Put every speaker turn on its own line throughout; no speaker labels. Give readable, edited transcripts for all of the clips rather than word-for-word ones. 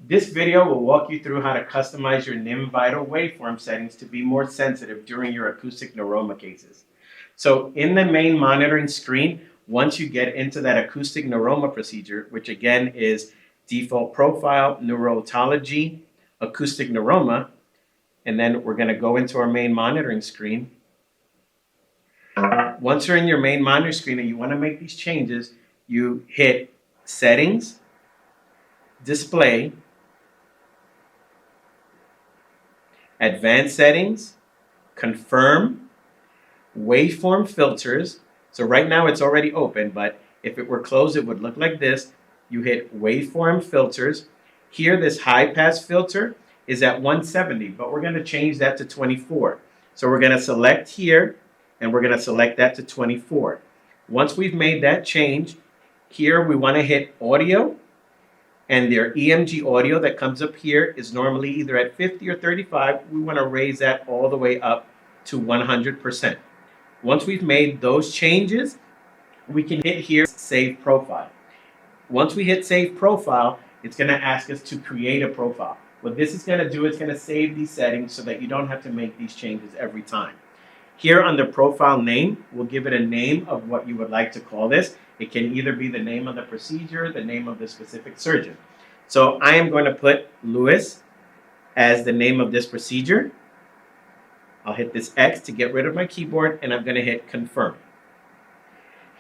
This video will walk you through how to customize your NIM Vital waveform settings to be more sensitive during your acoustic neuroma cases. So in the main monitoring screen, once you get into that acoustic neuroma procedure, which again is default profile, neurotology, acoustic neuroma, and then we're going to go into our main monitoring screen. Once you're in your main monitor screen and you want to make these changes, you hit Settings, Display, Advanced Settings, Confirm, Waveform Filters. So right now it's already open, but if it were closed, it would look like this. You hit Waveform Filters. Here, this high pass filter is at 170, but we're going to change that to 24. So we're going to select here, and we're going to select that to 24. Once we've made that change, here we want to hit Audio, and their EMG audio that comes up here is normally either at 50 or 35. We want to raise that all the way up to 100%. Once we've made those changes, we can hit here, Save Profile. Once we hit Save Profile, it's going to ask us to create a profile. What this is going to do is going to save these settings so that you don't have to make these changes every time. Here under Profile Name, we'll give it a name of what you would like to call this. It can either be the name of the procedure, the name of the specific surgeon. So I am going to put Lewis as the name of this procedure. I'll hit this X to get rid of my keyboard, and I'm going to hit Confirm.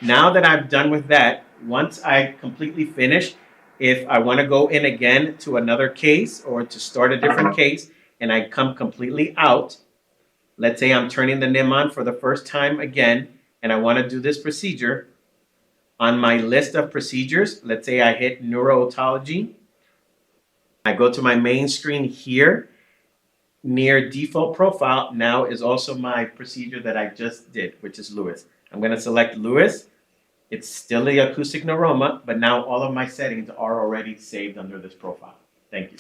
Now that I'm done with that, once I completely finish, if I want to go in again to another case or to start a different case and I come completely out, let's say I'm turning the NIM on for the first time again and I want to do this procedure, on my list of procedures, let's say I hit neurotology, I go to my main screen here, near default profile now is also my procedure that I just did, which is Lewis. I'm going to select Lewis. It's still the acoustic neuroma, but now all of my settings are already saved under this profile. Thank you.